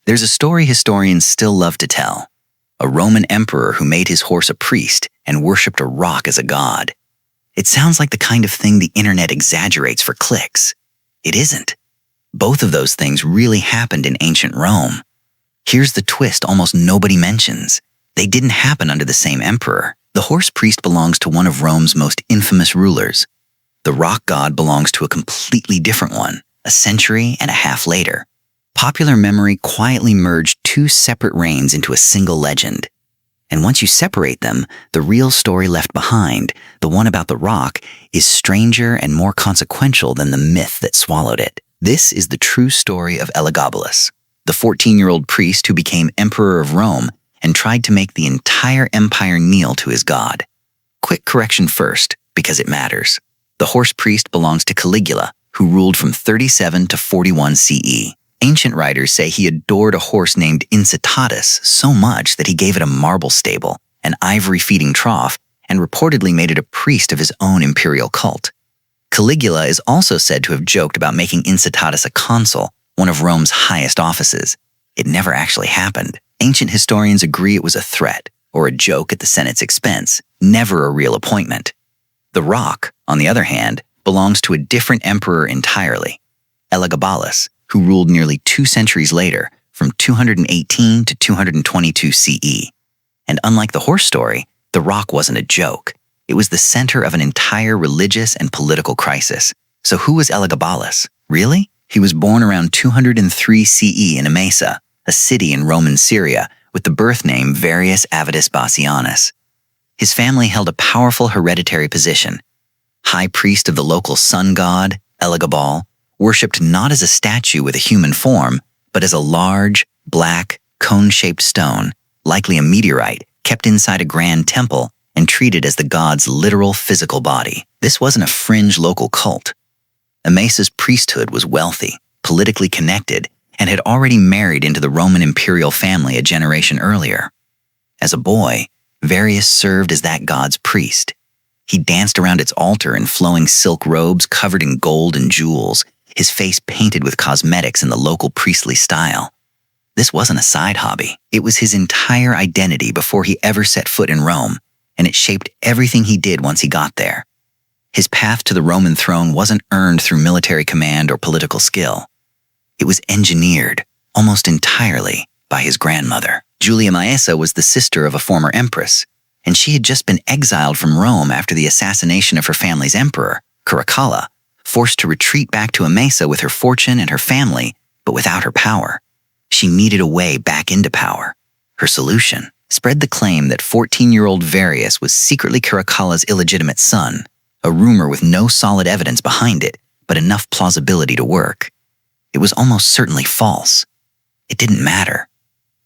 There's a story historians still love to tell. A Roman emperor who made his horse a priest and worshipped a rock as a god. It sounds like the kind of thing the internet exaggerates for clicks. It isn't. Both of those things really happened in ancient Rome. Here's the twist almost nobody mentions. They didn't happen under the same emperor. The horse priest belongs to one of Rome's most infamous rulers. The rock god belongs to a completely different one, a century and a half later. Popular memory quietly merged two separate reigns into a single legend. And once you separate them, the real story left behind, the one about the rock, is stranger and more consequential than the myth that swallowed it. This is the true story of Elagabalus, the 14-year-old priest who became emperor of Rome and tried to make the entire empire kneel to his god. Quick correction first, because it matters. The horse priest belongs to Caligula, who ruled from 37 to 41 CE. Ancient writers say he adored a horse named Incitatus so much that he gave it a marble stable, an ivory feeding trough, and reportedly made it a priest of his own imperial cult. Caligula is also said to have joked about making Incitatus a consul, one of Rome's highest offices. It never actually happened. Ancient historians agree it was a threat, or a joke at the Senate's expense, never a real appointment. The rock, on the other hand, belongs to a different emperor entirely, Elagabalus, who ruled nearly 2 centuries later, from 218 to 222 CE. And unlike the horse story, the rock wasn't a joke. It was the center of an entire religious and political crisis. So who was Elagabalus? Really? He was born around 203 CE in Emesa, a city in Roman Syria, with the birth name Varius Avitus Bassianus. His family held a powerful hereditary position. High priest of the local sun god, Elagabal, worshipped not as a statue with a human form, but as a large, black, cone-shaped stone, likely a meteorite, kept inside a grand temple and treated as the god's literal physical body. This wasn't a fringe local cult. Emesa's priesthood was wealthy, politically connected, and had already married into the Roman imperial family a generation earlier. As a boy, Varius served as that god's priest. He danced around its altar in flowing silk robes covered in gold and jewels, his face painted with cosmetics in the local priestly style. This wasn't a side hobby. It was his entire identity before he ever set foot in Rome, and it shaped everything he did once he got there. His path to the Roman throne wasn't earned through military command or political skill. It was engineered, almost entirely, by his grandmother. Julia Maesa was the sister of a former empress, and she had just been exiled from Rome after the assassination of her family's emperor, Caligula, forced to retreat back to Emesa with her fortune and her family, but without her power. She needed a way back into power. Her solution: spread the claim that 14-year-old Varius was secretly Caligula's illegitimate son, a rumor with no solid evidence behind it, but enough plausibility to work. It was almost certainly false. It didn't matter.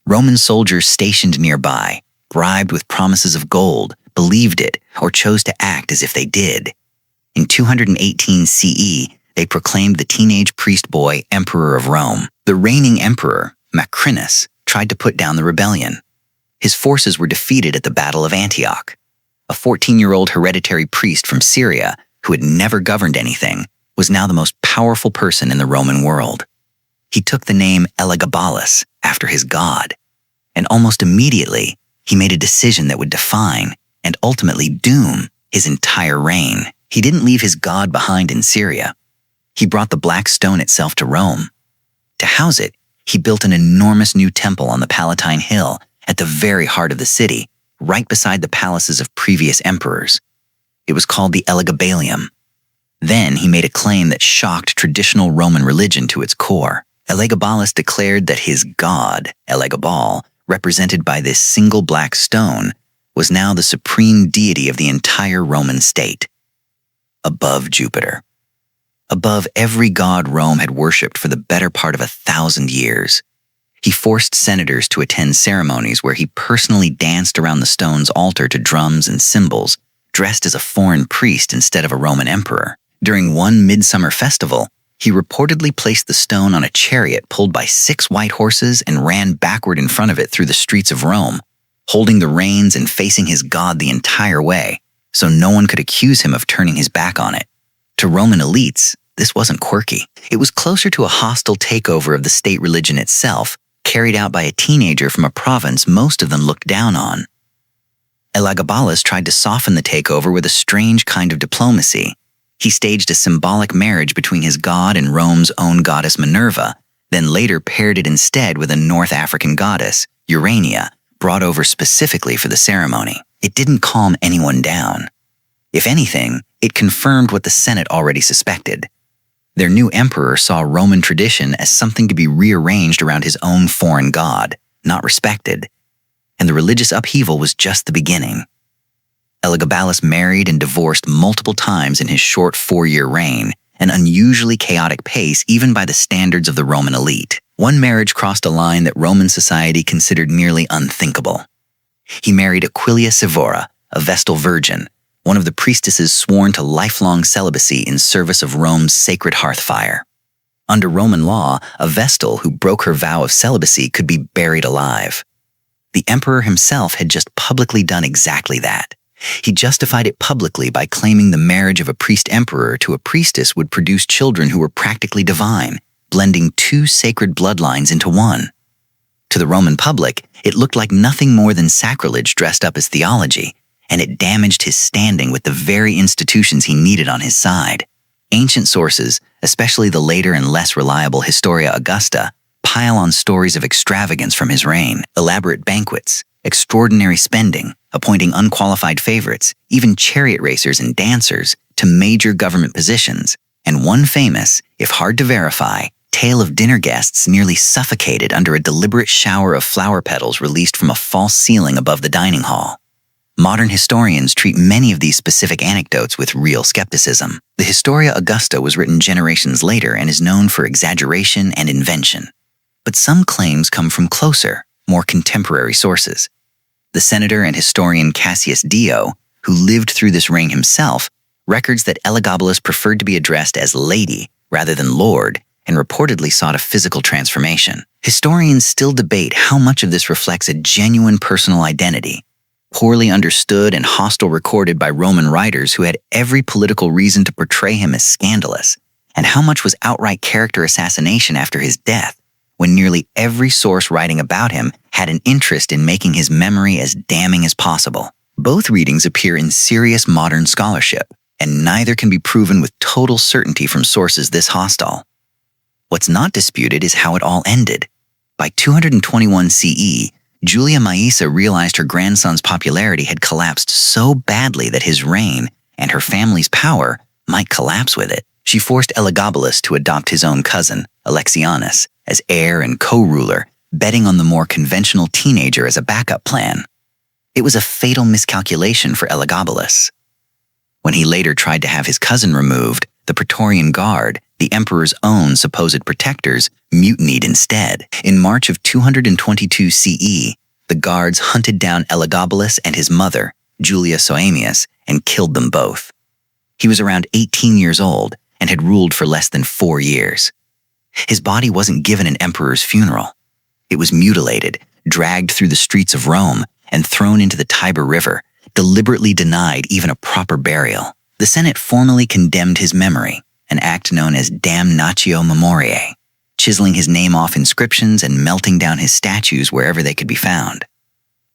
Roman soldiers stationed nearby, bribed with promises of gold, believed it, or chose to act as if they did. In 218 CE, they proclaimed the teenage priest boy emperor of Rome. The reigning emperor, Macrinus, tried to put down the rebellion. His forces were defeated at the Battle of Antioch. A 14-year-old hereditary priest from Syria, who had never governed anything, was now the most powerful person in the Roman world. He took the name Elagabalus after his god, and almost immediately, he made a decision that would define, and ultimately doom, his entire reign. He didn't leave his god behind in Syria. He brought the black stone itself to Rome. To house it, he built an enormous new temple on the Palatine Hill at the very heart of the city, right beside the palaces of previous emperors. It was called the Elagabalium. Then he made a claim that shocked traditional Roman religion to its core. Elagabalus declared that his god, Elagabal, represented by this single black stone, was now the supreme deity of the entire Roman state. Above Jupiter. Above every god Rome had worshipped for the better part of 1,000 years. He forced senators to attend ceremonies where he personally danced around the stone's altar to drums and cymbals, dressed as a foreign priest instead of a Roman emperor. During one midsummer festival, he reportedly placed the stone on a chariot pulled by 6 white horses and ran backward in front of it through the streets of Rome, holding the reins and facing his god the entire way, so no one could accuse him of turning his back on it. To Roman elites, this wasn't quirky. It was closer to a hostile takeover of the state religion itself, carried out by a teenager from a province most of them looked down on. Elagabalus tried to soften the takeover with a strange kind of diplomacy. He staged a symbolic marriage between his god and Rome's own goddess Minerva, then later paired it instead with a North African goddess, Urania, brought over specifically for the ceremony. It didn't calm anyone down. If anything, it confirmed what the Senate already suspected. Their new emperor saw Roman tradition as something to be rearranged around his own foreign god, not respected. And the religious upheaval was just the beginning. Elagabalus married and divorced multiple times in his short 4-year reign, an unusually chaotic pace even by the standards of the Roman elite. One marriage crossed a line that Roman society considered nearly unthinkable. He married Aquilia Sivora, a Vestal Virgin, one of the priestesses sworn to lifelong celibacy in service of Rome's sacred hearthfire. Under Roman law, a Vestal who broke her vow of celibacy could be buried alive. The emperor himself had just publicly done exactly that. He justified it publicly by claiming the marriage of a priest-emperor to a priestess would produce children who were practically divine, blending 2 sacred bloodlines into one. To the Roman public, it looked like nothing more than sacrilege dressed up as theology, and it damaged his standing with the very institutions he needed on his side. Ancient sources, especially the later and less reliable Historia Augusta, pile on stories of extravagance from his reign, elaborate banquets, extraordinary spending, appointing unqualified favorites, even chariot racers and dancers, to major government positions, and one famous, if hard to verify, tale of dinner guests nearly suffocated under a deliberate shower of flower petals released from a false ceiling above the dining hall. Modern historians treat many of these specific anecdotes with real skepticism. The Historia Augusta was written generations later and is known for exaggeration and invention. But some claims come from closer, more contemporary sources. The senator and historian Cassius Dio, who lived through this reign himself, records that Elagabalus preferred to be addressed as lady rather than lord, and reportedly sought a physical transformation. Historians still debate how much of this reflects a genuine personal identity, poorly understood and hostile recorded by Roman writers who had every political reason to portray him as scandalous, and how much was outright character assassination after his death, when nearly every source writing about him had an interest in making his memory as damning as possible. Both readings appear in serious modern scholarship, and neither can be proven with total certainty from sources this hostile. What's not disputed is how it all ended. By 221 CE, Julia Maesa realized her grandson's popularity had collapsed so badly that his reign, and her family's power, might collapse with it. She forced Elagabalus to adopt his own cousin, Alexianus, as heir and co-ruler, betting on the more conventional teenager as a backup plan. It was a fatal miscalculation for Elagabalus. When he later tried to have his cousin removed, the Praetorian Guard, the emperor's own supposed protectors, mutinied instead. In March of 222 CE, the guards hunted down Elagabalus and his mother, Julia Soaemius, and killed them both. He was around 18 years old and had ruled for less than 4 years. His body wasn't given an emperor's funeral. It was mutilated, dragged through the streets of Rome, and thrown into the Tiber River, deliberately denied even a proper burial. The Senate formally condemned his memory, an act known as damnatio memoriae, chiseling his name off inscriptions and melting down his statues wherever they could be found.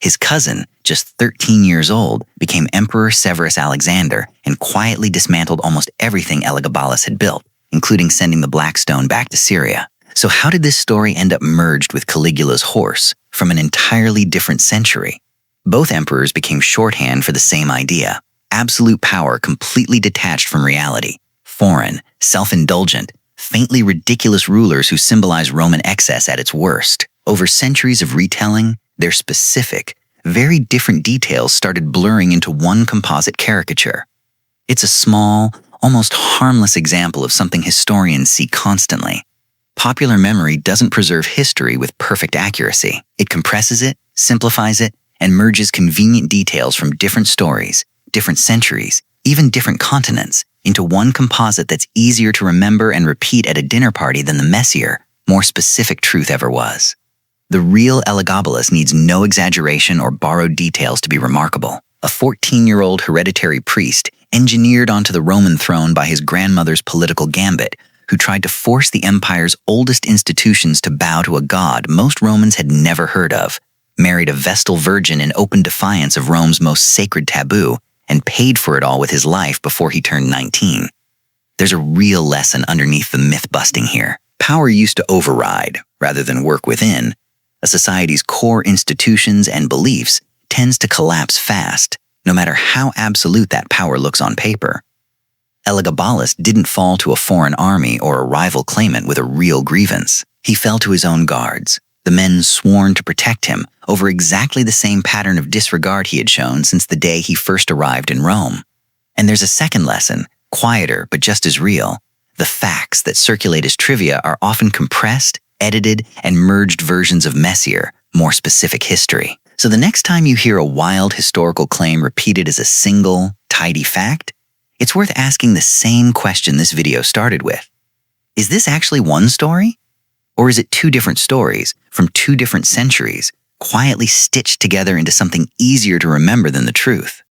His cousin, just 13 years old, became Emperor Severus Alexander and quietly dismantled almost everything Elagabalus had built, including sending the Black Stone back to Syria. So how did this story end up merged with Caligula's horse from an entirely different century? Both emperors became shorthand for the same idea: absolute power completely detached from reality, foreign, self-indulgent, faintly ridiculous rulers who symbolize Roman excess at its worst. Over centuries of retelling, their specific, very different details started blurring into one composite caricature. It's a small, almost harmless example of something historians see constantly. Popular memory doesn't preserve history with perfect accuracy. It compresses it, simplifies it, and merges convenient details from different stories, different centuries, even different continents, into one composite that's easier to remember and repeat at a dinner party than the messier, more specific truth ever was. The real Elagabalus needs no exaggeration or borrowed details to be remarkable. A 14-year-old hereditary priest, engineered onto the Roman throne by his grandmother's political gambit, who tried to force the empire's oldest institutions to bow to a god most Romans had never heard of, married a Vestal Virgin in open defiance of Rome's most sacred taboo, and paid for it all with his life before he turned 19. There's a real lesson underneath the myth-busting here. Power used to override, rather than work within. A society's core institutions and beliefs tends to collapse fast, no matter how absolute that power looks on paper. Elagabalus didn't fall to a foreign army or a rival claimant with a real grievance. He fell to his own guards, the men sworn to protect him, over exactly the same pattern of disregard he had shown since the day he first arrived in Rome. And there's a second lesson, quieter but just as real. The facts that circulate as trivia are often compressed, edited, and merged versions of messier, more specific history. So the next time you hear a wild historical claim repeated as a single, tidy fact, it's worth asking the same question this video started with. Is this actually one story? Or is it two different stories from two different centuries, quietly stitched together into something easier to remember than the truth?